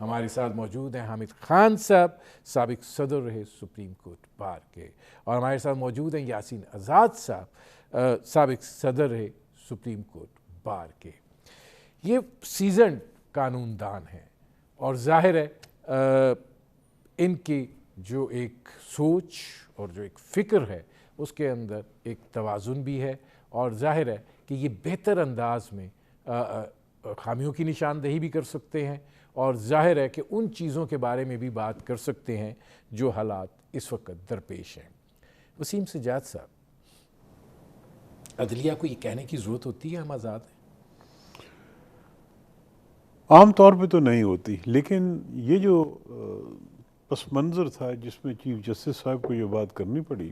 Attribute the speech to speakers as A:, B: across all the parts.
A: ہمارے ساتھ موجود ہیں حامد خان صاحب، سابق صدر رہے سپریم کورٹ بار کے، اور ہمارے ساتھ موجود ہیں یاسین آزاد صاحب، سابق صدر رہے سپریم کورٹ بار کے۔ یہ سیزنڈ قانون دان ہیں اور ظاہر ہے ان کی جو ایک سوچ اور جو ایک فکر ہے اس کے اندر ایک توازن بھی ہے، اور ظاہر ہے کہ یہ بہتر انداز میں خامیوں کی نشاندہی بھی کر سکتے ہیں، اور ظاہر ہے کہ ان چیزوں کے بارے میں بھی بات کر سکتے ہیں جو حالات اس وقت درپیش ہیں۔ وسیم سجاد صاحب، عدلیہ کو یہ کہنے کی ضرورت ہوتی ہے ہم آزاد ہیں؟
B: عام طور پہ تو نہیں ہوتی، لیکن یہ جو پس منظر تھا جس میں چیف جسٹس صاحب کو یہ بات کرنی پڑی،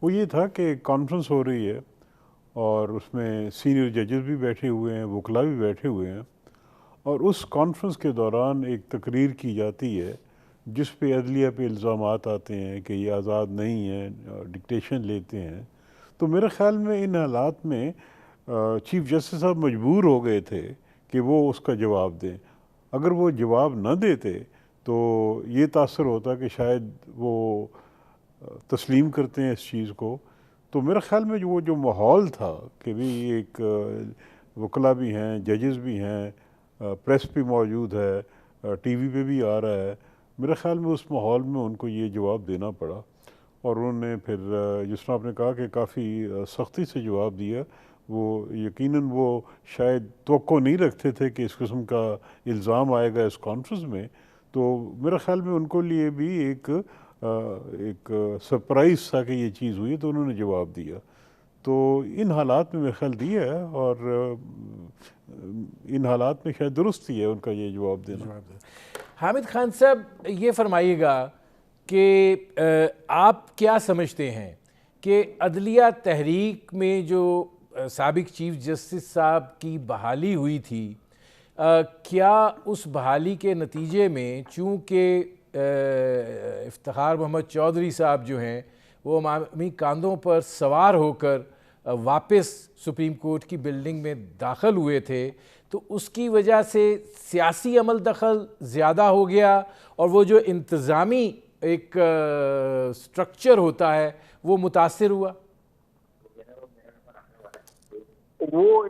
B: وہ یہ تھا کہ کانفرنس ہو رہی ہے اور اس میں سینئر ججز بھی بیٹھے ہوئے ہیں، وکلاء بھی بیٹھے ہوئے ہیں، اور اس کانفرنس کے دوران ایک تقریر کی جاتی ہے جس پہ عدلیہ پہ الزامات آتے ہیں کہ یہ آزاد نہیں ہے، ڈکٹیشن لیتے ہیں۔ تو میرے خیال میں ان حالات میں چیف جسٹس صاحب مجبور ہو گئے تھے کہ وہ اس کا جواب دیں۔ اگر وہ جواب نہ دیتے تو یہ تاثر ہوتا کہ شاید وہ تسلیم کرتے ہیں اس چیز کو۔ تو میرے خیال میں وہ جو ماحول تھا کہ بھی ایک وکلاء بھی ہیں، ججز بھی ہیں، پریس بھی موجود ہے، ٹی وی پہ بھی آ رہا ہے، میرے خیال میں اس ماحول میں ان کو یہ جواب دینا پڑا، اور انہوں نے پھر جس طرح آپ نے کہا کہ کافی سختی سے جواب دیا۔ وہ یقیناً وہ شاید توقع نہیں رکھتے تھے کہ اس قسم کا الزام آئے گا اس کانفرنس میں، تو میرے خیال میں ان کو لیے بھی ایک سرپرائز تھا کہ یہ چیز ہوئی، تو انہوں نے جواب دیا۔ تو ان حالات میں میرے خیال دیا ہے، اور ان حالات میں شاید درست ہی ہے ان کا یہ جواب دینا۔
A: حامد خان صاحب، یہ فرمائیے گا کہ آپ کیا سمجھتے ہیں کہ عدلیہ تحریک میں جو سابق چیف جسٹس صاحب کی بحالی ہوئی تھی، کیا اس بحالی کے نتیجے میں، چونکہ افتخار محمد چودھری صاحب جو ہیں وہ عوامی کاندھوں پر سوار ہو کر واپس سپریم کورٹ کی بلڈنگ میں داخل ہوئے تھے، تو اس کی وجہ سے سیاسی عمل دخل زیادہ ہو گیا، اور وہ جو انتظامی ایک سٹرکچر ہوتا ہے وہ متاثر ہوا؟
C: وہ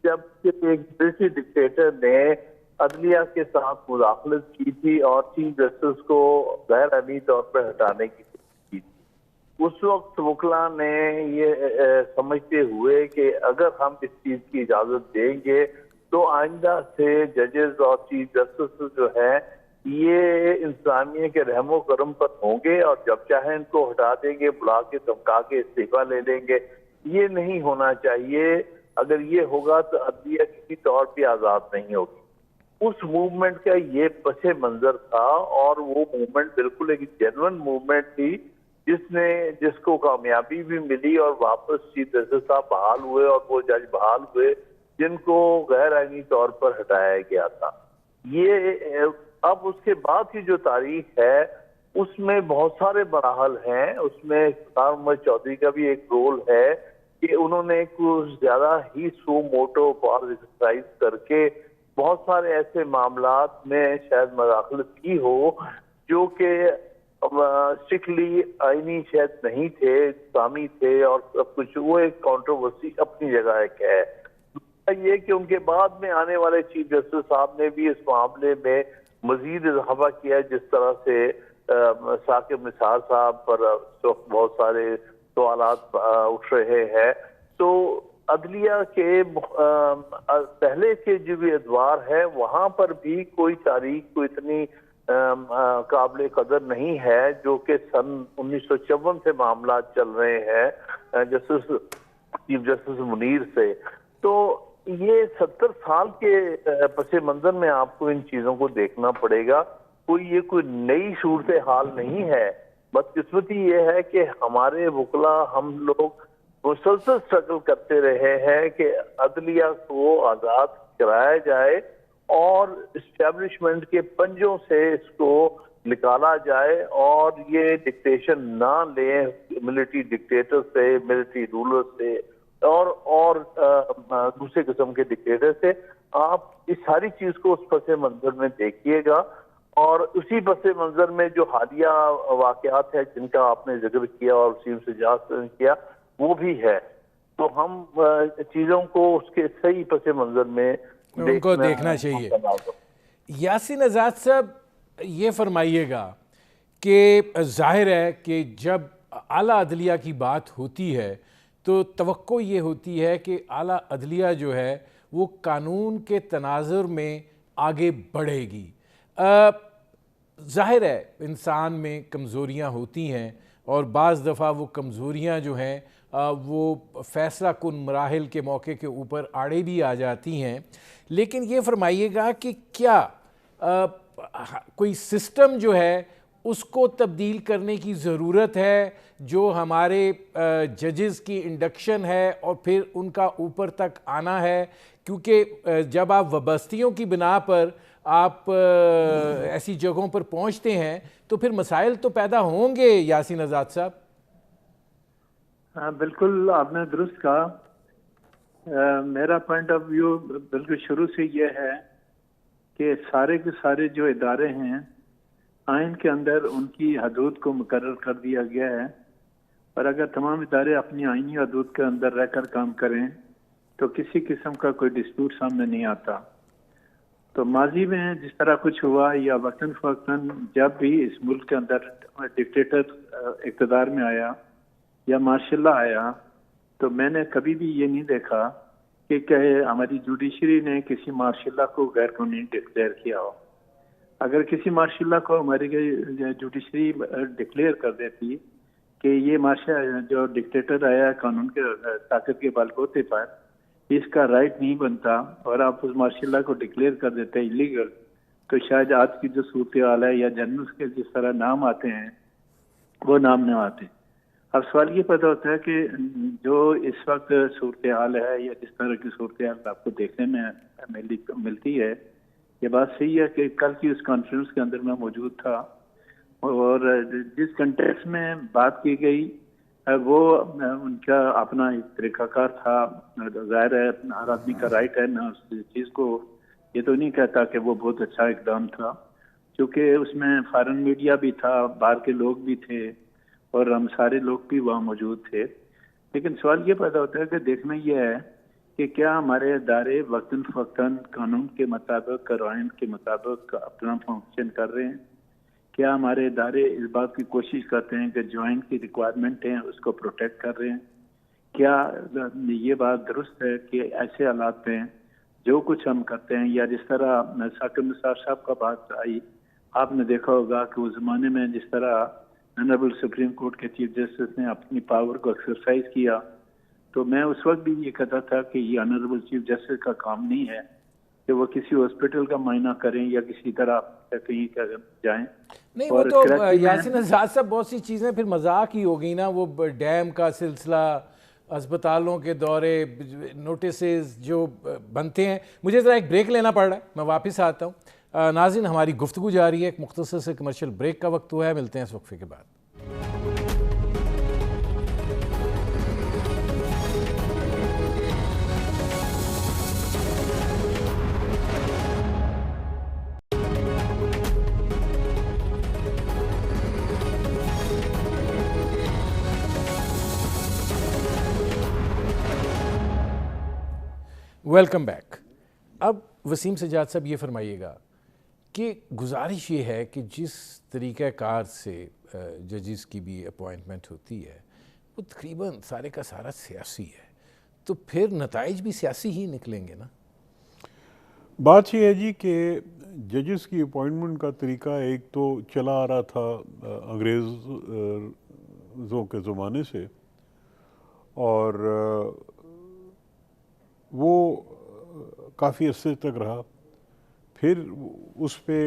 C: جب ایک برٹش ڈکٹیٹر نے عدلیہ کے ساتھ مداخلت کی تھی اور چیف جسٹس کو غیر عملی طور پر ہٹانے کی کوشش کی تھی، اس وقت وکلاء نے یہ سمجھتے ہوئے کہ اگر ہم اس چیز کی اجازت دیں گے تو آئندہ سے ججز اور چیف جسٹس جو ہیں یہ انتظامیہ کے رحم و کرم پر ہوں گے، اور جب چاہیں ان کو ہٹا دیں گے، بلا کے دھمکا کے استعفیٰ لے لیں گے۔ یہ نہیں ہونا چاہیے۔ اگر یہ ہوگا تو عدلیہ کسی طور پہ آزاد نہیں ہوگی۔ اس موومنٹ کا یہ پس منظر تھا، اور وہ موومنٹ بالکل ایک جینوئن موومنٹ تھی جس کو کامیابی بھی ملی، اور واپس چیف جسٹس صاحب بحال ہوئے، اور وہ جج بحال ہوئے جن کو غیر آئینی طور پر ہٹایا گیا تھا۔ یہ اب اس کے بعد کی جو تاریخ ہے اس میں بہت سارے مراحل ہیں۔ اس میں افتخار محمد چودھری کا بھی ایک رول ہے کہ انہوں نے کچھ زیادہ ہی سو موٹو پاور ایکسرسائز کر کے بہت سارے ایسے معاملات میں شاید مداخلت کی ہو جو کہ اسٹرکٹلی آئینی شاید نہیں تھے، اسلامی تھے، اور سب کچھ۔ وہ ایک کانٹروورسی اپنی جگہ ایک ہے۔ یہ کہ ان کے بعد میں آنے والے چیف جسٹس صاحب نے بھی اس معاملے میں مزید اضافہ کیا، جس طرح سے ثاقب نثار صاحب پر اس وقت بہت سارے سوالات اٹھ رہے ہیں۔ تو عدلیہ کے پہلے کے جو بھی ادوار ہے وہاں پر بھی کوئی تاریخ کو اتنی قابل قدر نہیں ہے جو کہ سن 1954 سے معاملات چل رہے ہیں چیف جسٹس منیر سے۔ تو یہ 70 سال کے پس منظر میں آپ کو ان چیزوں کو دیکھنا پڑے گا۔ یہ کوئی نئی صورتحال نہیں ہے۔ بدقسمتی یہ ہے کہ ہمارے وکلاء، ہم لوگ مسلسل سٹرگل کرتے رہے ہیں کہ عدلیہ کو آزاد کرایا جائے اور اسٹیبلشمنٹ کے پنجوں سے اس کو نکالا جائے، اور یہ ڈکٹیشن نہ لیں ملٹری ڈکٹیٹر سے، ملٹری رولر سے، اور دوسرے قسم کے ڈکٹیٹر سے۔ آپ اس ساری چیز کو اس پس منظر میں دیکھیے گا، اور اسی پس منظر میں جو حالیہ واقعات ہیں جن کا آپ نے ذکر کیا اور وسیم سجاد نے کیا وہ بھی ہے، تو ہم چیزوں کو اس کے صحیح پس منظر میں
A: ان کو دیکھنا چاہیے۔ یاسین آزاد صاحب یہ فرمائیے گا کہ ظاہر ہے کہ جب اعلیٰ عدلیہ کی بات ہوتی ہے تو توقع یہ ہوتی ہے کہ اعلیٰ عدلیہ جو ہے وہ قانون کے تناظر میں آگے بڑھے گی۔ ظاہر ہے انسان میں کمزوریاں ہوتی ہیں اور بعض دفعہ وہ کمزوریاں جو ہیں وہ فیصلہ کن مراحل کے موقع کے اوپر آڑے بھی آ جاتی ہیں، لیکن یہ فرمائیے گا کہ کیا کوئی سسٹم جو ہے اس کو تبدیل کرنے کی ضرورت ہے، جو ہمارے ججز کی انڈکشن ہے اور پھر ان کا اوپر تک آنا ہے؟ کیونکہ جب آپ وابستیوں کی بنا پر آپ ایسی جگہوں پر پہنچتے ہیں تو پھر مسائل تو پیدا ہوں گے یاسین آزاد صاحب۔
D: ہاں بالکل آپ نے درست کہا۔ میرا پوائنٹ آف ویو بالکل شروع سے یہ ہے کہ سارے کے سارے جو ادارے ہیں آئین کے اندر ان کی حدود کو مقرر کر دیا گیا ہے، اور اگر تمام ادارے اپنی آئینی حدود کے اندر رہ کر کام کریں تو کسی قسم کا کوئی ڈسپیوٹ سامنے نہیں آتا۔ تو ماضی میں جس طرح کچھ ہوا یا وقتاً فوقتاً جب بھی اس ملک کے اندر ڈکٹیٹر اقتدار میں آیا یا مارشل لا آیا، تو میں نے کبھی بھی یہ نہیں دیکھا کہ ہماری جوڈیشری نے کسی مارشل لا کو غیر قانونی ڈکلیئر کیا ہو۔ اگر کسی مارشل لا کو ہماری جوڈیشری ڈکلیئر کر دیتی کہ یہ مارشل جو ڈکٹیٹر آیا ہے قانون کے طاقت کے بل بوتے پر، اس کا رائٹ نہیں بنتا، اور آپ اس مارشل لا کو ڈکلیئر کر دیتے ہیں ایلیگل، تو شاید آج کی جو صورتحال ہے یا جنرلز کے جس طرح نام آتے ہیں وہ نام نہ آتے۔ اب سوال یہ پیدا ہوتا ہے کہ جو اس وقت صورتحال ہے یا جس طرح کی صورتحال آپ کو دیکھنے میں ملتی ہے، یہ بات صحیح ہے کہ کل کی اس کانفرنس کے اندر میں موجود تھا، اور جس کنٹیکس میں بات کی گئی وہ ان کا اپنا ایک طریقہ کار تھا۔ ظاہر ہے ہر آدمی کا رائٹ ہے، میں اس چیز کو یہ تو نہیں کہتا کہ وہ بہت اچھا اقدام تھا، کیونکہ اس میں فارن میڈیا بھی تھا، باہر کے لوگ بھی تھے، اور ہم سارے لوگ بھی وہاں موجود تھے۔ لیکن سوال یہ پیدا ہوتا ہے کہ دیکھنا یہ ہے کہ کیا ہمارے ادارے وقتاً فوقتاً قانون کے مطابق، قوانین کے مطابق اپنا فنکشن کر رہے ہیں؟ کیا ہمارے ادارے اس بات کی کوشش کرتے ہیں کہ جو آئین کی ریکوائرمنٹ ہیں اس کو پروٹیکٹ کر رہے ہیں؟ کیا یہ بات درست ہے کہ ایسے حالات میں جو کچھ ہم کرتے ہیں، یا جس طرح ثاقب نثار صاحب کا بات آئی، آپ نے دیکھا ہوگا کہ اس زمانے میں جس طرح آنریبل سپریم کورٹ کے چیف جسٹس نے اپنی پاور کو ایکسرسائز کیا، تو میں اس وقت بھی یہ کہتا تھا کہ یہ آنریبل چیف جسٹس کا کام نہیں ہے کہ وہ کسی ہاسپٹل کا معائنہ کریں یا کسی طرح کہیں جائیں۔
A: نہیں، وہ تو یاسین آزاد صاحب بہت سی چیزیں پھر مذاق ہی ہو گئی نا، وہ ڈیم کا سلسلہ، اسپتالوں کے دورے، نوٹسز جو بنتے ہیں۔ مجھے ذرا ایک بریک لینا پڑ رہا ہے، میں واپس آتا ہوں۔ ناظرین، ہماری گفتگو جاری ہے، ایک مختصر سے کمرشل بریک کا وقت ہوا ہے، ملتے ہیں اس وقفے کے بعد۔ Welcome back. اب وسیم سجاد صاحب یہ فرمائیے گا کہ گزارش یہ ہے کہ جس طریقہ کار سے ججز کی بھی اپوائنٹمنٹ ہوتی ہے وہ تقریباً سارے کا سارا سیاسی ہے، تو پھر نتائج بھی سیاسی ہی نکلیں گے نا؟
B: بات یہ ہے جی کہ ججز کی اپوائنٹمنٹ کا طریقہ ایک تو چلا آ رہا تھا انگریزوں کے زمانے سے، اور وہ کافی عرصے تک رہا۔ پھر اس پہ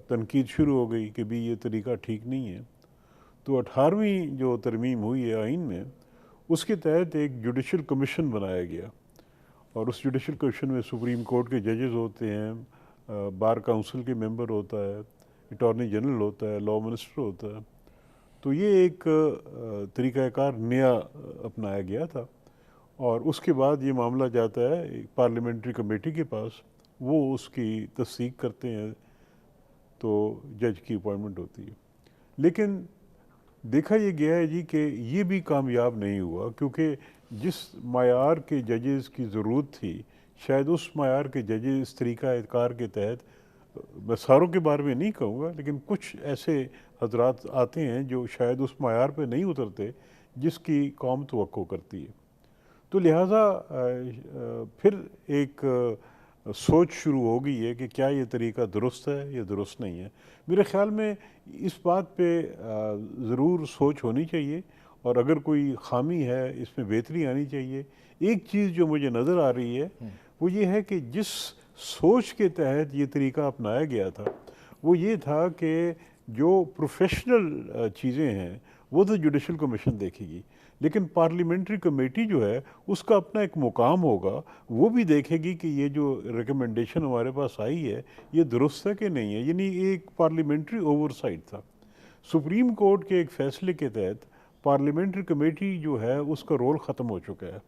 B: تنقید شروع ہو گئی کہ بھی یہ طریقہ ٹھیک نہیں ہے، تو 18ویں جو ترمیم ہوئی ہے آئین میں، اس کے تحت ایک جوڈیشل کمیشن بنایا گیا، اور اس جوڈیشل کمیشن میں سپریم کورٹ کے ججز ہوتے ہیں، بار کاؤنسل کے ممبر ہوتا ہے، اٹارنی جنرل ہوتا ہے، لاء منسٹر ہوتا ہے۔ تو یہ ایک طریقہ کار نیا اپنایا گیا تھا، اور اس کے بعد یہ معاملہ جاتا ہے پارلیمنٹری کمیٹی کے پاس، وہ اس کی تصدیق کرتے ہیں تو جج کی اپوائنٹمنٹ ہوتی ہے۔ لیکن دیکھا یہ گیا ہے جی کہ یہ بھی کامیاب نہیں ہوا، کیونکہ جس معیار کے ججز کی ضرورت تھی شاید اس معیار کے ججز اس طریقہ کار کے تحت، میں ساروں کے بارے میں نہیں کہوں گا لیکن کچھ ایسے حضرات آتے ہیں جو شاید اس معیار پہ نہیں اترتے جس کی قوم توقع کرتی ہے۔ تو لہٰذا پھر ایک سوچ شروع ہو گئی ہے کہ کیا یہ طریقہ درست ہے یا درست نہیں ہے۔ میرے خیال میں اس بات پہ ضرور سوچ ہونی چاہیے، اور اگر کوئی خامی ہے اس میں بہتری آنی چاہیے۔ ایک چیز جو مجھے نظر آ رہی ہے وہ یہ ہے کہ جس سوچ کے تحت یہ طریقہ اپنایا گیا تھا وہ یہ تھا کہ جو پروفیشنل چیزیں ہیں وہ تو جوڈیشل کمیشن دیکھے گی، لیکن پارلیمنٹری کمیٹی جو ہے اس کا اپنا ایک مقام ہوگا، وہ بھی دیکھے گی کہ یہ جو ریکمنڈیشن ہمارے پاس آئی ہے یہ درست ہے کہ نہیں ہے، یعنی ایک پارلیمنٹری اوور سائٹ تھا۔ سپریم کورٹ کے ایک فیصلے کے تحت پارلیمنٹری کمیٹی جو ہے اس کا رول ختم ہو چکا ہے،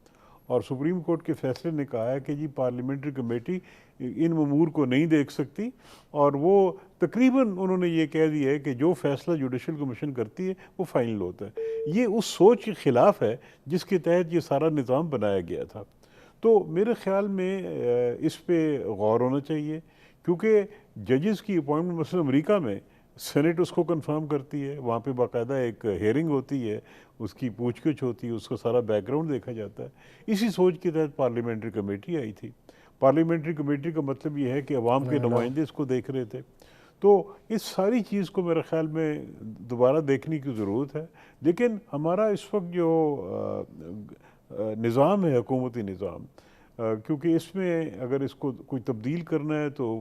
B: اور سپریم کورٹ کے فیصلے نے کہا ہے کہ جی پارلیمنٹری کمیٹی ان امور کو نہیں دیکھ سکتی، اور وہ تقریباً انہوں نے یہ کہہ دیا ہے کہ جو فیصلہ جوڈیشل کمیشن کرتی ہے وہ فائنل ہوتا ہے۔ یہ اس سوچ کے خلاف ہے جس کے تحت یہ سارا نظام بنایا گیا تھا۔ تو میرے خیال میں اس پہ غور ہونا چاہیے، کیونکہ ججز کی اپوائنٹمنٹ مثلا امریکہ میں سینٹ اس کو کنفرم کرتی ہے، وہاں پہ باقاعدہ ایک ہیئرنگ ہوتی ہے، اس کی پوچھ گچھ ہوتی ہے، اس کا سارا بیک گراؤنڈ دیکھا جاتا ہے۔ اسی سوچ کے تحت پارلیمنٹری کمیٹی آئی تھی۔ پارلیمنٹری کمیٹی کا مطلب یہ ہے کہ عوام کے نمائندے اس کو دیکھ رہے تھے۔ تو اس ساری چیز کو میرے خیال میں دوبارہ دیکھنے کی ضرورت ہے، لیکن ہمارا اس وقت جو نظام ہے، حکومتی نظام، کیونکہ اس میں اگر اس کو کوئی تبدیل کرنا ہے تو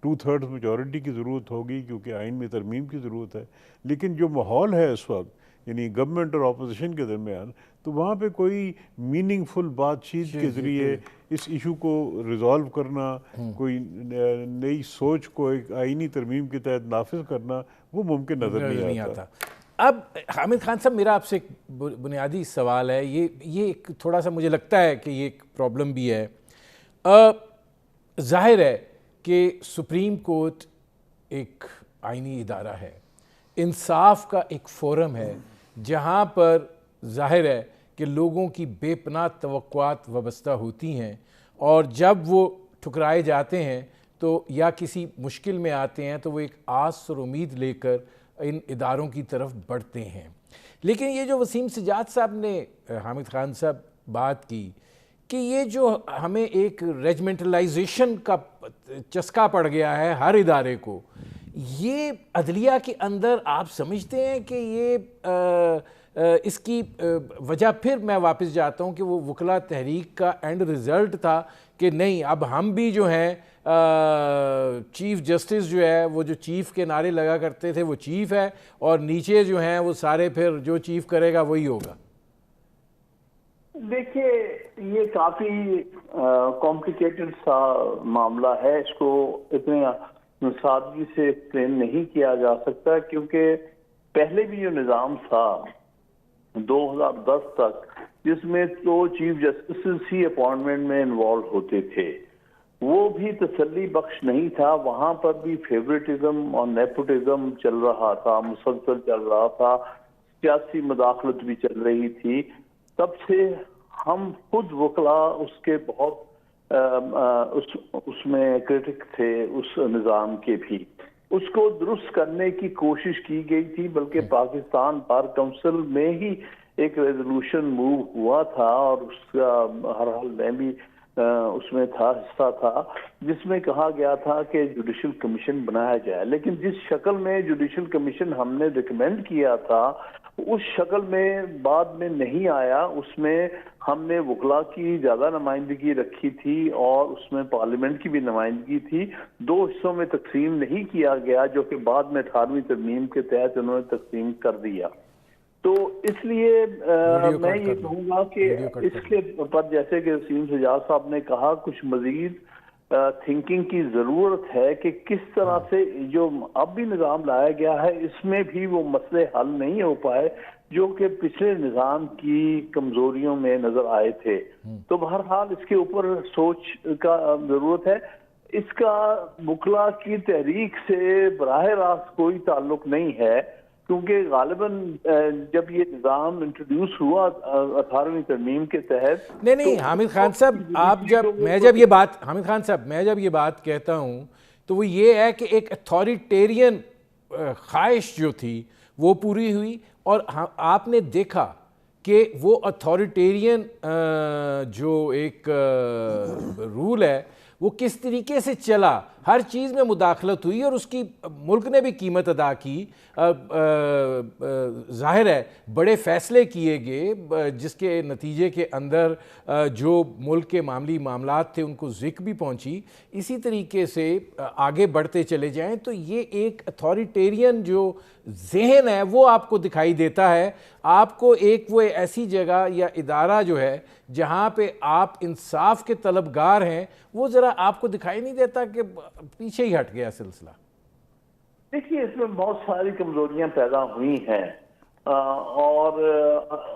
B: 2/3 میجورٹی کی ضرورت ہوگی، کیونکہ آئین میں ترمیم کی ضرورت ہے۔ لیکن جو ماحول ہے اس وقت یعنی گورنمنٹ اور اپوزیشن کے درمیان، تو وہاں پہ کوئی میننگ فل بات چیت کے ذریعے اس ایشو کو ریزالو کرنا، کوئی نئی سوچ کو ایک آئینی ترمیم کے تحت نافذ کرنا، وہ ممکن نظر نہیں آتا۔
A: اب حامد خان صاحب، میرا آپ سے ایک بنیادی سوال ہے، یہ ایک تھوڑا سا مجھے لگتا ہے کہ یہ ایک پرابلم بھی ہے۔ ظاہر ہے کہ سپریم کورٹ ایک آئینی ادارہ ہے، انصاف کا ایک فورم ہے، جہاں پر ظاہر ہے کہ لوگوں کی بے پناہ توقعات وابستہ ہوتی ہیں، اور جب وہ ٹھکرائے جاتے ہیں تو یا کسی مشکل میں آتے ہیں تو وہ ایک آس اور امید لے کر ان اداروں کی طرف بڑھتے ہیں۔ لیکن یہ جو وسیم سجاد صاحب نے، حامد خان صاحب، بات کی کہ یہ جو ہمیں ایک ریجمنٹلائزیشن کا چسکا پڑ گیا ہے ہر ادارے کو، یہ عدلیہ کے اندر آپ سمجھتے ہیں کہ یہ اس کی وجہ، پھر میں واپس جاتا ہوں کہ وہ وکلا تحریک کا اینڈ ریزلٹ تھا کہ نہیں، اب ہم بھی جو ہیں چیف جسٹس جو ہے، وہ جو چیف کے نعرے لگا کرتے تھے وہ چیف ہے، اور نیچے جو ہیں وہ سارے پھر جو چیف کرے گا وہی ہوگا؟
C: دیکھیے، یہ کافی کمپلیکیٹڈ سا معاملہ ہے، اس کو اتنے سادگی سے ایکسپلین نہیں کیا جا سکتا، کیونکہ پہلے بھی جو نظام تھا 2010 تک، جس میں تو چیف جسٹس ہی اپوائنٹمنٹ میں انوالو ہوتے تھے، وہ بھی تسلی بخش نہیں تھا۔ وہاں پر بھی فیوریٹزم اور نیپوٹزم چل رہا تھا، مسلسل چل رہا تھا، سیاسی مداخلت بھی چل رہی تھی۔ تب سے ہم خود وکلا اس کے بہت اس میں کرٹک تھے، اس نظام کے بھی۔ اس کو درست کرنے کی کوشش کی گئی تھی، بلکہ پاکستان بار کونسل میں ہی ایک ریزولوشن موو ہوا تھا، اور اس کا ہر حال میں بھی اس میں تھا، حصہ تھا، جس میں کہا گیا تھا کہ جوڈیشل کمیشن بنایا جائے۔ لیکن جس شکل میں جوڈیشل کمیشن ہم نے ریکمینڈ کیا تھا اس شکل میں بعد میں نہیں آیا۔ اس میں ہم نے وکلا کی زیادہ نمائندگی رکھی تھی اور اس میں پارلیمنٹ کی بھی نمائندگی تھی۔ دو حصوں میں تقسیم نہیں کیا گیا، جو کہ بعد میں 18ویں ترمیم کے تحت انہوں نے تقسیم کر دیا۔ تو اس لیے میں یہ کہوں گا کہ اس کے پر، جیسے کہ وسیم سجاد صاحب نے کہا، کچھ مزید تھنکنگ کی ضرورت ہے کہ کس طرح سے جو اب بھی نظام لایا گیا ہے اس میں بھی وہ مسئلے حل نہیں ہو پائے جو کہ پچھلے نظام کی کمزوریوں میں نظر آئے تھے. تو بہرحال اس کے اوپر سوچ کا ضرورت ہے. اس کا وکلا کی تحریک سے براہ راست کوئی تعلق نہیں ہے، کیونکہ غالباً جب یہ نظام انٹروڈیوس ہوا 18ویں ترمیم کے تحت.
A: نہیں حامد خان صاحب، حامد خان صاحب میں جب یہ بات کہتا ہوں تو وہ یہ ہے کہ ایک اتھارٹیرین خواہش جو تھی وہ پوری ہوئی، اور آپ نے دیکھا کہ وہ اتھارٹیرین جو ایک رول ہے وہ کس طریقے سے چلا. ہر چیز میں مداخلت ہوئی اور اس کی ملک نے بھی قیمت ادا کی. ظاہر ہے بڑے فیصلے کیے گئے جس کے نتیجے کے اندر جو ملک کے معاملات تھے ان کو ذکر بھی پہنچی. اسی طریقے سے آگے بڑھتے چلے جائیں تو یہ ایک اتھارٹیرین جو ذہن ہے وہ آپ کو دکھائی دیتا ہے. آپ کو ایک وہ ایسی جگہ یا ادارہ جو ہے جہاں پہ آپ انصاف کے طلبگار ہیں وہ ذرا آپ کو دکھائی نہیں دیتا کہ پیچھے ہی ہٹ گیا سلسلہ.
C: دیکھیے اس میں بہت ساری کمزوریاں پیدا ہوئی ہیں اور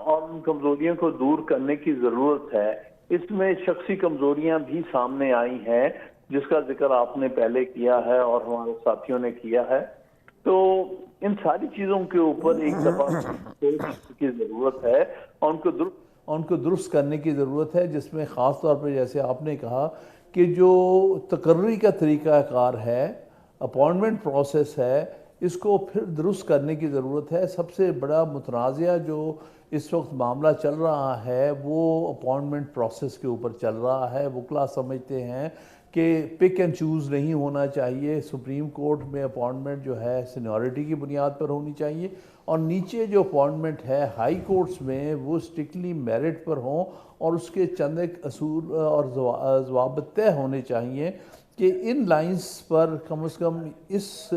C: ان کمزوریوں کو دور کرنے کی ضرورت ہے. اس میں شخصی کمزوریاں بھی سامنے آئی ہیں جس کا ذکر آپ نے پہلے کیا ہے اور ہمارے ساتھیوں نے کیا ہے. تو ان ساری چیزوں کے اوپر ایک دفعہ کی ضرورت ہے اور ان کو درست کرنے کی ضرورت ہے، جس میں خاص طور پر جیسے آپ نے کہا کہ جو تقرری کا طریقہ کار ہے، اپوائنٹمنٹ پروسیس ہے، اس کو پھر درست کرنے کی ضرورت ہے. سب سے بڑا متنازعہ جو اس وقت معاملہ چل رہا ہے وہ اپوائنٹمنٹ پروسیس کے اوپر چل رہا ہے. وکلا سمجھتے ہیں کہ پک اینڈ چوز نہیں ہونا چاہیے. سپریم کورٹ میں اپوائنٹمنٹ جو ہے سینیورٹی کی بنیاد پر ہونی چاہیے، اور نیچے جو اپوائنٹمنٹ ہے ہائی کورٹس میں وہ اسٹرکٹلی میرٹ پر ہوں، اور اس کے چند ایک اصول اور ضوابط طے ہونے چاہیے کہ ان لائنز پر کم از کم اس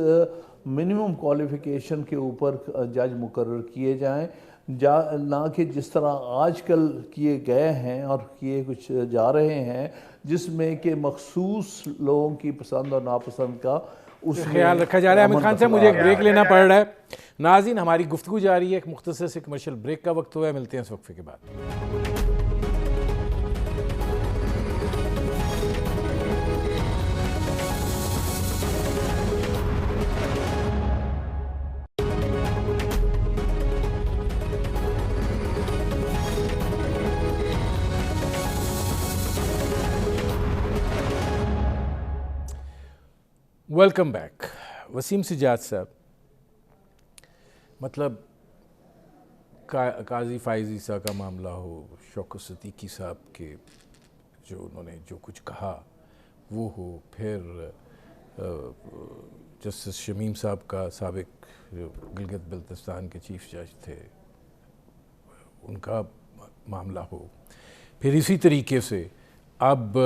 C: منیمم کوالیفیکیشن کے اوپر جج مقرر کیے جائیں، نہ کہ جس طرح آج کل کیے گئے ہیں اور کیے کچھ جا رہے ہیں جس میں کہ مخصوص لوگوں کی پسند اور ناپسند کا اس
A: خیال رکھا جا رہا ہے. حامد خان صاحب مجھے ایک بریک لینا پڑ رہا ہے. ناظرین ہماری گفتگو جاری ہے، ایک مختصر سے کمرشل بریک کا وقت ہوا ہے. ملتے ہیں اس وقفے کے بعد. Welcome back. وسیم سجاد صاحب، مطلب قاضی فائز عیسیٰ کا معاملہ ہو، شوکت صدیقی صاحب کے جو انہوں نے جو کچھ کہا وہ ہو، پھر جسٹس شمیم صاحب کا سابق جو گلگت بلتستان کے چیف جج تھے ان کا معاملہ ہو، پھر اسی طریقے سے اب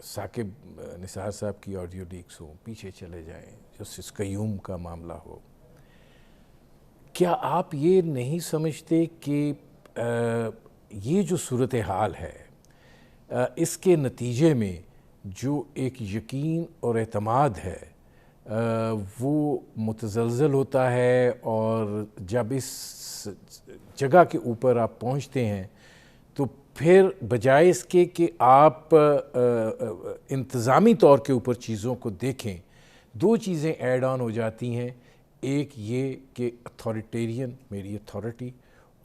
A: ثاقب نثار صاحب کی آڈیو لیکس ہوں، پیچھے چلے جائیں جسٹس قیوم کا معاملہ ہو. کیا آپ یہ نہیں سمجھتے کہ یہ جو صورتحال ہے اس کے نتیجے میں جو ایک یقین اور اعتماد ہے وہ متزلزل ہوتا ہے، اور جب اس جگہ کے اوپر آپ پہنچتے ہیں تو پھر بجائے اس کے کہ آپ انتظامی طور کے اوپر چیزوں کو دیکھیں، دو چیزیں ایڈ آن ہو جاتی ہیں. ایک یہ کہ اتھارٹیرین میری اتھارٹی،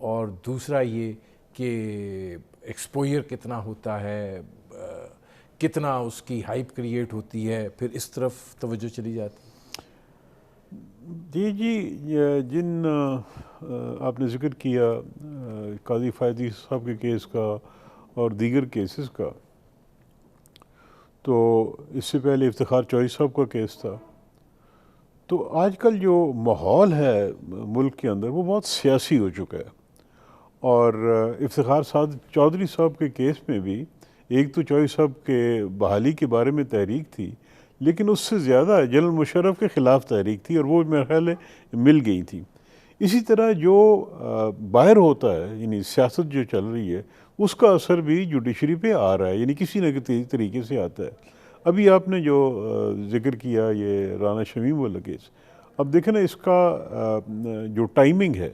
A: اور دوسرا یہ کہ ایکسپوئر کتنا ہوتا ہے، کتنا اس کی ہائپ کریٹ ہوتی ہے، پھر اس طرف توجہ چلی جاتی.
B: جی جن آپ نے ذکر کیا قاضی فائز صاحب کے کیس کا اور دیگر کیسز کا، تو اس سے پہلے افتخار چوہدری صاحب کا کیس تھا. تو آج کل جو ماحول ہے ملک کے اندر وہ بہت سیاسی ہو چکا ہے، اور افتخار چوہدری صاحب کے کیس میں بھی ایک تو چوہدری صاحب کے بحالی کے بارے میں تحریک تھی، لیکن اس سے زیادہ جنرل مشرف کے خلاف تحریک تھی، اور وہ میرے خیال ہے مل گئی تھی. اسی طرح جو باہر ہوتا ہے، یعنی سیاست جو چل رہی ہے اس کا اثر بھی جوڈیشری پہ آ رہا ہے، یعنی کسی نہ کسی طریقے سے آتا ہے. ابھی آپ نے جو ذکر کیا یہ رانا شمیم والا کیس، اب دیکھیں نا اس کا جو ٹائمنگ ہے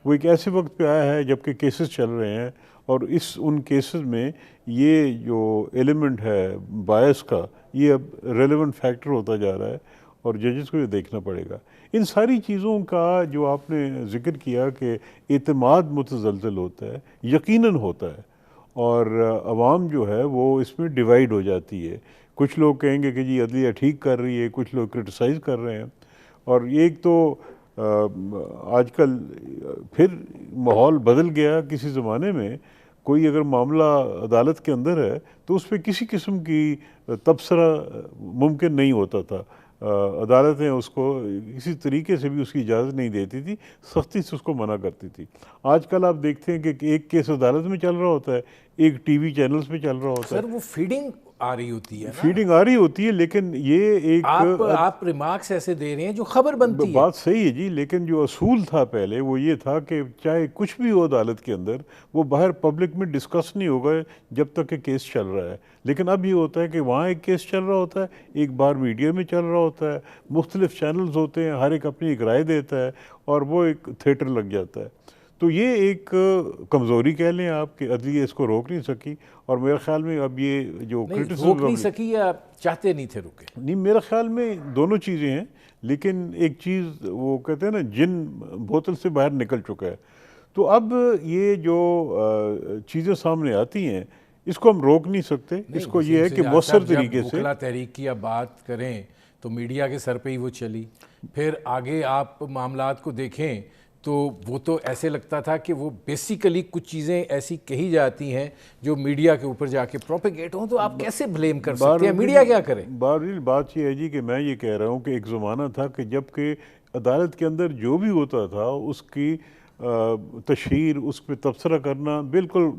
B: وہ ایک ایسے وقت پہ آیا ہے جب کہ کیسز چل رہے ہیں، اور ان کیسز میں یہ جو ایلیمنٹ ہے بائس کا یہ اب ریلیونٹ فیکٹر ہوتا جا رہا ہے، اور ججز کو یہ دیکھنا پڑے گا۔ ان ساری چیزوں کا جو آپ نے ذکر کیا کہ اعتماد متزلزل ہوتا ہے، یقیناً ہوتا ہے، اور عوام جو ہے وہ اس میں ڈیوائیڈ ہو جاتی ہے۔ کچھ لوگ کہیں گے کہ جی عدلیہ ٹھیک کر رہی ہے، کچھ لوگ کرٹیسائز کر رہے ہیں، اور ایک تو آج کل پھر ماحول بدل گیا۔ کسی زمانے میں کوئی اگر معاملہ عدالت کے اندر ہے تو اس پہ کسی قسم کی تبصرہ ممکن نہیں ہوتا تھا، عدالتیں اس کو کسی طریقے سے بھی اس کی اجازت نہیں دیتی تھی، سختی سے اس کو منع کرتی تھی۔ آج کل آپ دیکھتے ہیں کہ ایک کیس عدالت میں چل رہا ہوتا ہے، ایک ٹی وی چینلز پہ چل رہا ہوتا ہے۔
A: سر وہ فیڈنگ آ رہی ہوتی ہے نا،
B: فیڈنگ آ رہی ہوتی ہے، لیکن یہ ایک
A: آپ ریمارکس ایسے دے رہے ہیں جو خبر بنتی ہے۔
B: بات صحیح ہے جی، لیکن جو اصول تھا پہلے وہ یہ تھا کہ چاہے کچھ بھی ہو عدالت کے اندر، وہ باہر پبلک میں ڈسکس نہیں ہوگا جب تک کہ کیس چل رہا ہے۔ لیکن اب یہ ہوتا ہے کہ وہاں ایک کیس چل رہا ہوتا ہے، ایک بار میڈیا میں چل رہا ہوتا ہے، مختلف چینلز ہوتے ہیں، ہر ایک اپنی ایک رائے دیتا ہے، اور وہ ایک تھیٹر لگ جاتا ہے۔ تو یہ ایک کمزوری کہہ لیں آپ کہ عدلیہ اس کو روک نہیں سکی، اور میرے خیال میں اب یہ جو
A: روک نہیں سکی یا چاہتے نہیں تھے روکے؟
B: نہیں، میرے خیال میں دونوں چیزیں ہیں، لیکن ایک چیز وہ کہتے ہیں نا جن بوتل سے باہر نکل چکا ہے، تو اب یہ جو چیزیں سامنے آتی ہیں اس کو ہم روک نہیں سکتے۔ اس کو یہ ہے کہ مؤثر طریقے سے
A: وکلا تحریک کی آپ بات کریں تو میڈیا کے سر پہ ہی وہ چلی، پھر آگے آپ معاملات کو دیکھیں تو وہ تو ایسے لگتا تھا کہ وہ بیسیکلی کچھ چیزیں ایسی کہی جاتی ہیں جو میڈیا کے اوپر جا کے پروپیگیٹ ہوں، تو آپ کیسے بلیم کر سکتے ہیں؟ میڈیا کیا کرے؟
B: بہرحال بات یہ ہے جی کہ میں یہ کہہ رہا ہوں کہ ایک زمانہ تھا کہ جب کہ عدالت کے اندر جو بھی ہوتا تھا اس کی تشہیر، اس پہ تبصرہ کرنا بالکل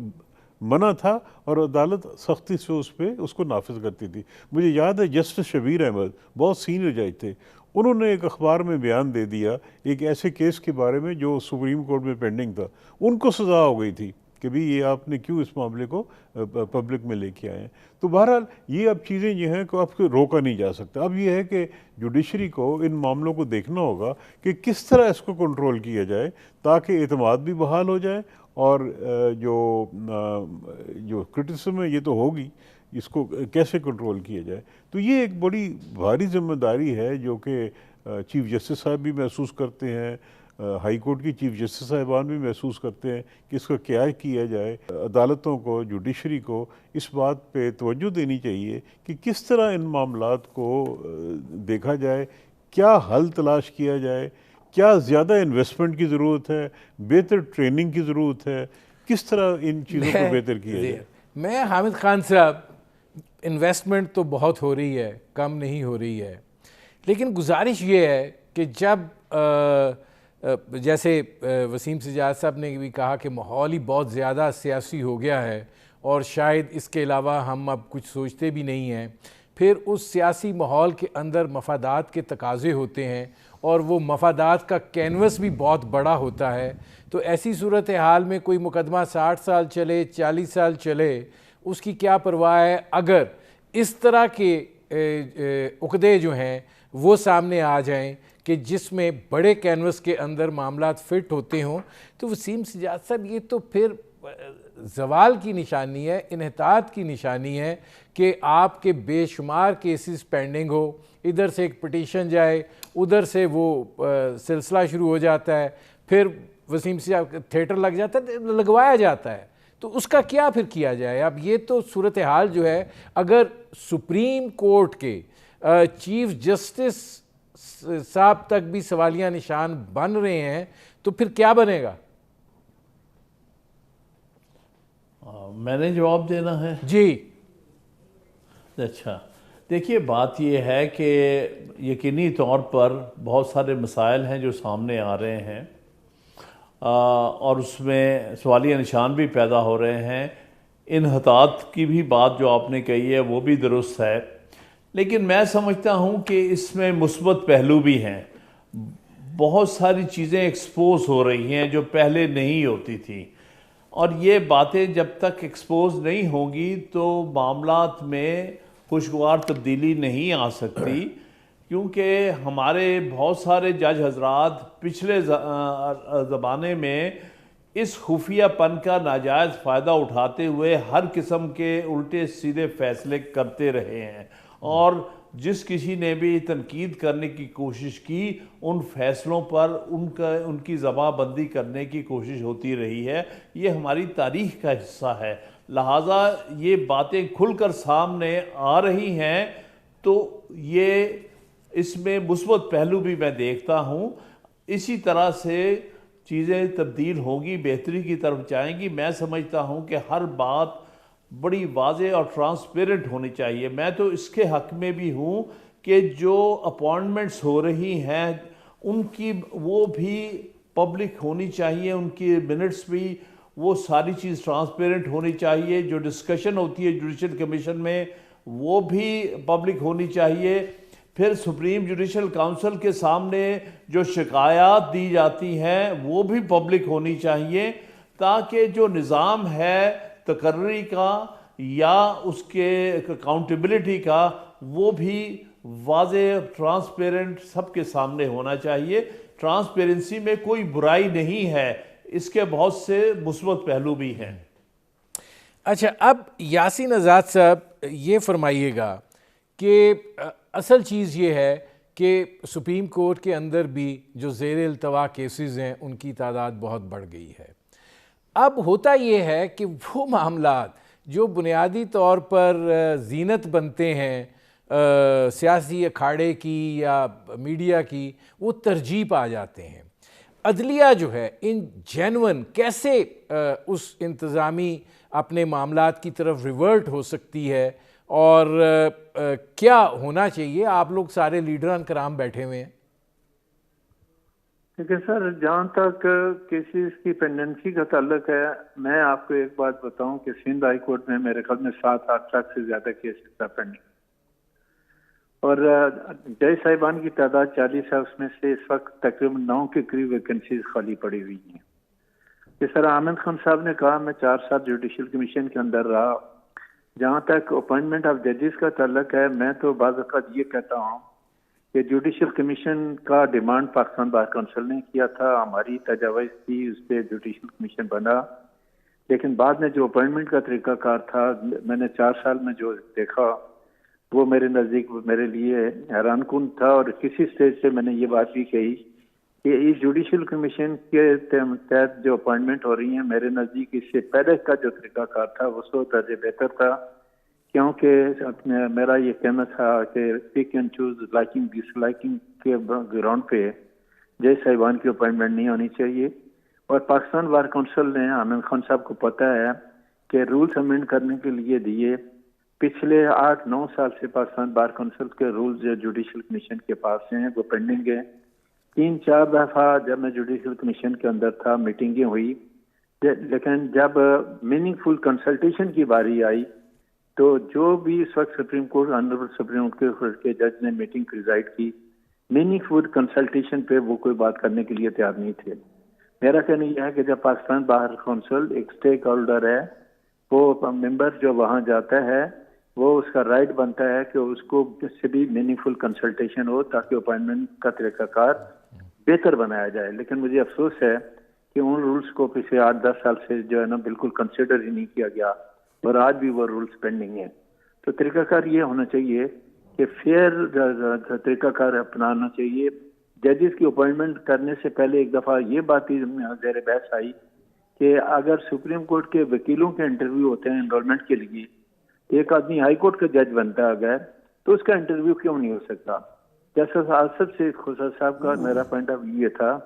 B: منع تھا، اور عدالت سختی سے اس کو نافذ کرتی تھی۔ مجھے یاد ہے جسٹس شبیر احمد بہت سینئر جج تھے، انہوں نے ایک اخبار میں بیان دے دیا ایک ایسے کیس کے بارے میں جو سپریم کورٹ میں پینڈنگ تھا، ان کو سزا ہو گئی تھی کہ بھی یہ آپ نے کیوں اس معاملے کو پبلک میں لے کے آئے ہیں۔ تو بہرحال یہ اب چیزیں یہ ہیں کہ اب کو روکا نہیں جا سکتا۔ اب یہ ہے کہ جوڈیشری کو ان معاملوں کو دیکھنا ہوگا کہ کس طرح اس کو کنٹرول کیا جائے تاکہ اعتماد بھی بحال ہو جائے، اور جو کرٹیسزم ہے یہ تو ہوگی، اس کو کیسے کنٹرول کیا جائے۔ تو یہ ایک بڑی بھاری ذمہ داری ہے جو کہ چیف جسٹس صاحب بھی محسوس کرتے ہیں، ہائی کورٹ کی چیف جسٹس صاحبان بھی محسوس کرتے ہیں کہ اس کا کیا کیا جائے۔ عدالتوں کو، جوڈیشری کو اس بات پہ توجہ دینی چاہیے کہ کس طرح ان معاملات کو دیکھا جائے، کیا حل تلاش کیا جائے، کیا زیادہ انویسٹمنٹ کی ضرورت ہے، بہتر ٹریننگ کی ضرورت ہے، کس طرح ان چیزوں کو بہتر کیا جائے۔
A: میں حامد خان صاحب، انویسٹمنٹ تو بہت ہو رہی ہے، کم نہیں ہو رہی ہے، لیکن گزارش یہ ہے کہ جب جیسے وسیم سجاد صاحب نے بھی کہا کہ ماحول ہی بہت زیادہ سیاسی ہو گیا ہے، اور شاید اس کے علاوہ ہم اب کچھ سوچتے بھی نہیں ہیں، پھر اس سیاسی ماحول کے اندر مفادات کے تقاضے ہوتے ہیں، اور وہ مفادات کا کینوس بھی بہت بڑا ہوتا ہے۔ تو ایسی صورتحال میں کوئی مقدمہ 60 سال چلے، 40 سال چلے، اس کی کیا پرواہ ہے؟ اگر اس طرح کے عقدے جو ہیں وہ سامنے آ جائیں کہ جس میں بڑے کینوس کے اندر معاملات فٹ ہوتے ہوں، تو وسیم سجاد صاحب یہ تو پھر زوال کی نشانی ہے، انحطاط کی نشانی ہے کہ آپ کے بے شمار کیسز پینڈنگ ہو، ادھر سے ایک پٹیشن جائے، ادھر سے وہ سلسلہ شروع ہو جاتا ہے، پھر وسیم سجاد تھیٹر لگ جاتا ہے، لگوایا جاتا ہے، تو اس کا کیا پھر کیا جائے؟ اب یہ تو صورتحال جو ہے، اگر سپریم کورٹ کے چیف جسٹس صاحب تک بھی سوالیہ نشان بن رہے ہیں تو پھر کیا بنے گا؟
E: میں نے جواب دینا ہے؟
A: جی
E: اچھا، دیکھیے بات یہ ہے کہ یقینی طور پر بہت سارے مسائل ہیں جو سامنے آ رہے ہیں، اور اس میں سوالیہ نشان بھی پیدا ہو رہے ہیں۔ انحطاط کی بھی بات جو آپ نے کہی ہے وہ بھی درست ہے، لیکن میں سمجھتا ہوں کہ اس میں مثبت پہلو بھی ہیں۔ بہت ساری چیزیں ایکسپوز ہو رہی ہیں جو پہلے نہیں ہوتی تھیں، اور یہ باتیں جب تک ایکسپوز نہیں ہوں گی تو معاملات میں خوشگوار تبدیلی نہیں آ سکتی، کیونکہ ہمارے بہت سارے جج حضرات پچھلے زمانے میں اس خفیہ پن کا ناجائز فائدہ اٹھاتے ہوئے ہر قسم کے الٹے سیدھے فیصلے کرتے رہے ہیں، اور جس کسی نے بھی تنقید کرنے کی کوشش کی ان فیصلوں پر ان کی زباں بندی کرنے کی کوشش ہوتی رہی ہے۔ یہ ہماری تاریخ کا حصہ ہے، لہٰذا یہ باتیں کھل کر سامنے آ رہی ہیں تو یہ اس میں مثبت پہلو بھی میں دیکھتا ہوں۔ اسی طرح سے چیزیں تبدیل ہوں گی، بہتری کی طرف جائیں گی۔ میں سمجھتا ہوں کہ ہر بات بڑی واضح اور ٹرانسپیرنٹ ہونی چاہیے۔ میں تو اس کے حق میں بھی ہوں کہ جو اپوائنٹمنٹس ہو رہی ہیں ان کی وہ بھی پبلک ہونی چاہیے، ان کی منٹس بھی، وہ ساری چیز ٹرانسپیرنٹ ہونی چاہیے۔ جو ڈسکشن ہوتی ہے جوڈیشل کمیشن میں وہ بھی پبلک ہونی چاہیے۔ پھر سپریم جوڈیشل کونسل کے سامنے جو شکایات دی جاتی ہیں وہ بھی پبلک ہونی چاہیے، تاکہ جو نظام ہے تقرری کا یا اس کے اکاؤنٹیبلٹی کا وہ بھی واضح ٹرانسپیرنٹ سب کے سامنے ہونا چاہیے۔ ٹرانسپیرنسی میں کوئی برائی نہیں ہے، اس کے بہت سے مثبت پہلو بھی ہیں۔
A: اچھا، اب یاسین آزاد صاحب یہ فرمائیے گا کہ اصل چیز یہ ہے کہ سپریم کورٹ کے اندر بھی جو زیر التوا کیسز ہیں ان کی تعداد بہت بڑھ گئی ہے۔ اب ہوتا یہ ہے کہ وہ معاملات جو بنیادی طور پر زینت بنتے ہیں سیاسی اکھاڑے کی یا میڈیا کی، وہ ترجیح پا جاتے ہیں۔ عدلیہ جو ہے ان جینون کیسے اس انتظامی اپنے معاملات کی طرف ریورٹ ہو سکتی ہے، اور کیا ہونا چاہیے؟ آپ لوگ سارے لیڈران کرام بیٹھے ہوئے ہیں۔
D: دیکھیں سر، جہاں تک کیسز کی پینڈنسی کا تعلق ہے، میں آپ کو ایک بات بتاؤں کہ سندھ ہائی کورٹ میں میرے خیال میں 7-8 لاکھ سے زیادہ کیسز تھا پینڈنگ، اور جج صاحبان کی تعداد 40 ہے، اس میں سے اس وقت تقریباً 9 کے قریب ویکنسیز خالی پڑی ہوئی ہیں۔ جس طرح عامر خان صاحب نے کہا، میں 4 سال جوڈیشل کمیشن کے اندر رہا۔ جہاں تک اپوائنٹمنٹ آف ججز کا تعلق ہے، میں تو بعض اوقات یہ کہتا ہوں کہ جوڈیشل کمیشن کا ڈیمانڈ پاکستان بار کونسل نے کیا تھا، ہماری تجاویز تھی، اس پہ جوڈیشل کمیشن بنا، لیکن بعد میں جو اپوائنٹمنٹ کا طریقہ کار تھا، میں نے 4 سال میں جو دیکھا وہ میرے نزدیک میرے لیے حیران کن تھا، اور کسی سٹیج سے میں نے یہ بات بھی کہی کہ اس جوڈیشل کمیشن کے تحت جو اپوائنٹمنٹ ہو رہی ہیں، میرے نزدیک اس سے پہلے کا جو طریقہ کار تھا وہ 100 درجے بہتر تھا، کیونکہ میرا یہ کہنا تھا کہ pick and choose, liking disliking کے گراؤنڈ پہ جج صاحبان کی اپوائنٹمنٹ نہیں ہونی چاہیے۔ اور پاکستان بار کونسل نے، عامر خان صاحب کو پتہ ہے کہ رولز امینڈ کرنے کے لیے دیے، پچھلے 8-9 سال سے پاکستان بار کونسل کے رولز جو جوڈیشل کمیشن کے پاس ہیں وہ پینڈنگ ہیں۔ 3-4 دفعہ جب میں جوڈیشل کمیشن کے اندر تھا میٹنگیں ہوئی، لیکن جب میننگ فل کنسلٹیشن کی باری آئی تو جو بھی اس وقت supreme court honourable supreme court کے جج نے میٹنگ پریزائڈ کی، میننگ فل کنسلٹیشن پہ وہ کوئی بات کرنے کے لیے تیار نہیں تھے۔ میرا کہنا یہ ہے کہ جب پاکستان بار کونسل ایک اسٹیک ہولڈر ہے، وہ ممبر جو وہاں جاتا ہے وہ اس کا رائٹ بنتا ہے کہ اس کو اس سے بھی میننگ فل کنسلٹیشن ہو تاکہ اپوائنٹمنٹ کا طریقہ کار بہتر بنایا جائے۔ لیکن مجھے افسوس ہے کہ ان رولز کو پچھلے 8-10 سال سے جو ہے نا بالکل کنسیڈر ہی نہیں کیا گیا، اور آج بھی وہ رولز پینڈنگ ہیں۔ تو طریقہ کار یہ ہونا چاہیے کہ فیئر طریقہ کار اپنانا چاہیے۔ ججز کی اپوائنٹمنٹ کرنے سے پہلے ایک دفعہ یہ بات ہی زیر بحث آئی کہ اگر سپریم کورٹ کے وکیلوں کے انٹرویو ہوتے ہیں انرولمنٹ کے لیے، ایک آدمی ہائی کورٹ کا جج بنتا ہے اگر، تو اس کا انٹرویو کیوں نہیں ہو سکتا؟ جسٹس آصف سے خسرو صاحب کا میرا پوائنٹ آف ویو یہ تھا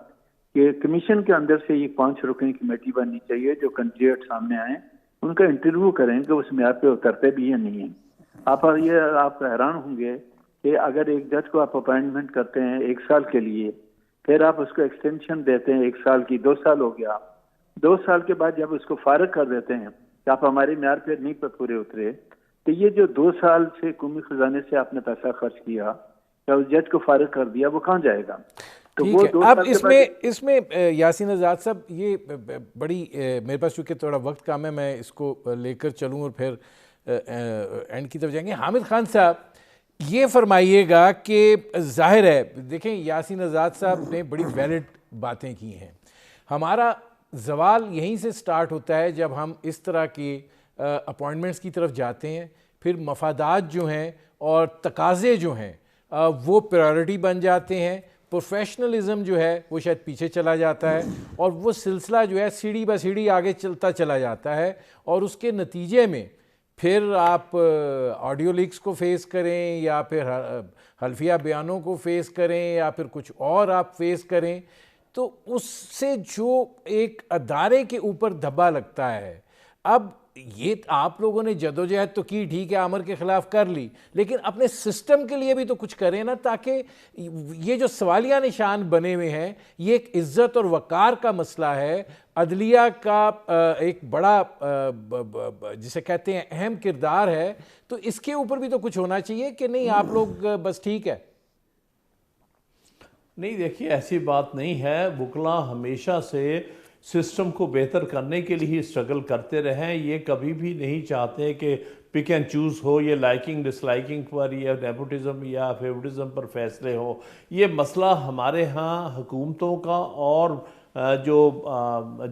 D: کہ کمیشن کے اندر سے یہ 5 رکنی کمیٹی بننی چاہیے جو کینڈیڈیٹ سامنے آئیں، ان کا انٹرویو کریں کہ اس معیار پہ اترتے بھی یا نہیں ہیں۔ آپ حیران ہوں گے کہ اگر ایک جج کو آپ اپوائنٹمنٹ کرتے ہیں 1 سال کے لیے، پھر آپ اس کو ایکسٹینشن دیتے ہیں 1 سال کی، 2 سال ہو گیا، 2 سال کے بعد جب اس کو فارغ کر دیتے ہیں کہ آپ ہمارے معیار پہ نہیں پورے اترے، تو یہ جو 2 سال سے قومی خزانے سے آپ نے پیسہ خرچ کیا یا اس جج کو فارغ کر دیا، وہ کہاں جائے گا؟ تو وہ 2
A: اب
D: سال
A: اس میں یاسین آزاد صاحب یہ بڑی میرے پاس چونکہ تھوڑا وقت کم ہے، میں اس کو لے کر چلوں اور پھر اینڈ کی طرف جائیں گے۔ حامد خان صاحب، یہ فرمائیے گا کہ ظاہر ہے دیکھیں یاسین آزاد صاحب نے بڑی ویلڈ باتیں کی ہیں. ہمارا زوال یہیں سے سٹارٹ ہوتا ہے جب ہم اس طرح کی اپوائنٹمنٹس کی طرف جاتے ہیں, پھر مفادات جو ہیں اور تقاضے جو ہیں وہ پرائیورٹی بن جاتے ہیں, پروفیشنلزم جو ہے وہ شاید پیچھے چلا جاتا ہے, اور وہ سلسلہ جو ہے سیڑھی بہ سیڑھی آگے چلتا چلا جاتا ہے, اور اس کے نتیجے میں پھر آپ آڈیو لیکس کو فیس کریں یا پھر حلفیہ بیانوں کو فیس کریں یا پھر کچھ اور آپ فیس کریں, تو اس سے جو ایک ادارے کے اوپر دھبا لگتا ہے. اب یہ آپ لوگوں نے جدوجہد تو کی, ٹھیک ہے عامر کے خلاف کر لی, لیکن اپنے سسٹم کے لیے بھی تو کچھ کریں نا, تاکہ یہ جو سوالیہ نشان بنے ہوئے ہیں یہ ایک عزت اور وقار کا مسئلہ ہے, عدلیہ کا ایک بڑا جسے کہتے ہیں اہم کردار ہے, تو اس کے اوپر بھی تو کچھ ہونا چاہیے کہ نہیں آپ لوگ بس ٹھیک ہے.
E: نہیں دیکھیے ایسی بات نہیں ہے, وکلاء ہمیشہ سے سسٹم کو بہتر کرنے کے لیے اسٹرگل کرتے رہیں. یہ کبھی بھی نہیں چاہتے کہ پک اینڈ چوز ہو, یہ لائکنگ ڈس لائکنگ پر یا نیپوٹزم یا فیوریٹزم پر فیصلے ہو. یہ مسئلہ ہمارے ہاں حکومتوں کا اور جو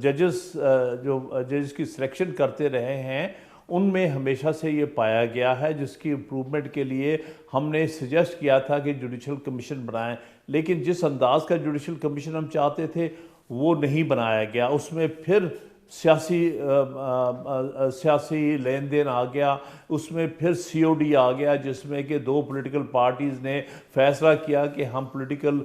E: ججز کی سلیکشن کرتے رہے ہیں ان میں ہمیشہ سے یہ پایا گیا ہے, جس کی امپرومنٹ کے لیے ہم نے سجیسٹ کیا تھا کہ جوڈیشل کمیشن بنائیں, لیکن جس انداز کا جوڈیشل کمیشن ہم چاہتے تھے وہ نہیں بنایا گیا. اس میں پھر سیاسی لین دین آ گیا, اس میں پھر سی او ڈی آ گیا, جس میں کہ دو پولیٹیکل پارٹیز نے فیصلہ کیا کہ ہم پولیٹیکل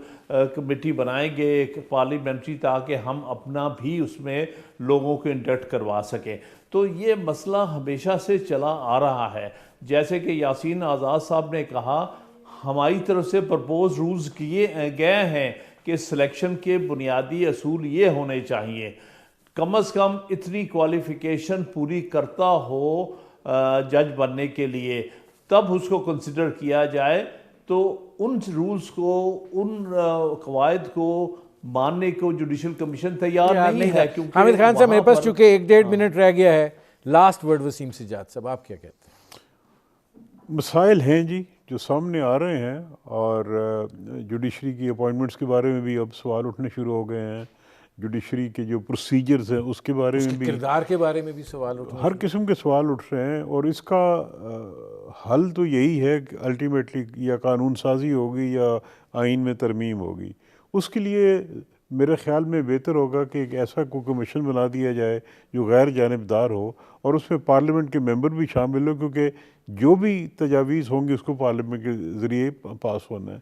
E: کمیٹی بنائیں گے ایک پارلیمنٹری, تاکہ ہم اپنا بھی اس میں لوگوں کو انڈکٹ کروا سکیں. تو یہ مسئلہ ہمیشہ سے چلا آ رہا ہے. جیسے کہ یاسین آزاد صاحب نے کہا, ہماری طرف سے پرپوز رولز کیے گئے ہیں کہ سلیکشن کے بنیادی اصول یہ ہونے چاہیے, کم از کم اتنی کوالیفیکیشن پوری کرتا ہو جج بننے کے لیے, تب اس کو کنسیڈر کیا جائے. تو ان رولز کو, ان قواعد کو ماننے کو جوڈیشل کمیشن تیار نہیں ہے. کیونکہ
A: حامد خان صاحب میرے پاس چونکہ 1.5 منٹ رہ گیا ہے, لاسٹ ورڈ وسیم سجاد صاحب آپ کیا کہتے ہیں؟
B: مسائل ہیں جی جو سامنے آ رہے ہیں, اور جوڈیشری کی اپوائنٹمنٹس کے بارے میں بھی اب سوال اٹھنے شروع ہو گئے ہیں, جوڈیشری کے جو پروسیجرز ہیں اس کے بارے میں بھی,
A: کردار کے بارے میں بھی سوال اٹھ رہے ہیں,
B: ہر قسم کے سوال اٹھ رہے ہیں. اور اس کا حل تو یہی ہے کہ الٹیمیٹلی یا قانون سازی ہوگی یا آئین میں ترمیم ہوگی. اس کے لیے میرے خیال میں بہتر ہوگا کہ ایک ایسا کوئی کمیشن بنا دیا جائے جو غیر جانبدار ہو, اور اس میں پارلیمنٹ کے ممبر بھی شامل ہو, کیونکہ جو بھی تجاویز ہوں گی اس کو پارلیمنٹ کے ذریعے پاس ہونا ہے.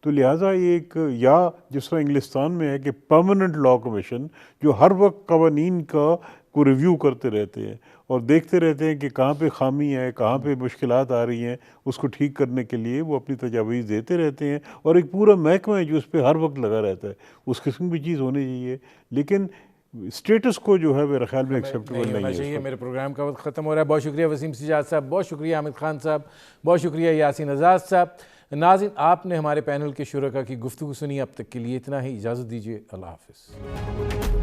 B: تو لہٰذا یہ ایک, یا جس طرح انگلستان میں ہے کہ پرماننٹ لا کمیشن جو ہر وقت قوانین کو ریویو کرتے رہتے ہیں اور دیکھتے رہتے ہیں کہ کہاں پہ خامی ہے, کہاں پہ مشکلات آ رہی ہیں, اس کو ٹھیک کرنے کے لیے وہ اپنی تجاویز دیتے رہتے ہیں, اور ایک پورا محکمہ ہے جو اس پہ ہر وقت لگا رہتا ہے. اس قسم کی چیز ہونی چاہیے, لیکن اسٹیٹس کو جو ہے میرے خیال میں ایکسیپٹیبل نہیں
A: چاہیے. میرے پروگرام کا وقت ختم ہو رہا ہے. بہت شکریہ وسیم سجاد صاحب, بہت شکریہ حامد خان صاحب, بہت شکریہ یاسین آزاد صاحب. ناظرین آپ نے ہمارے پینل کے شرکاء کی گفتگو سنی, اب تک کے لیے اتنا ہی, اجازت دیجیے, اللہ حافظ.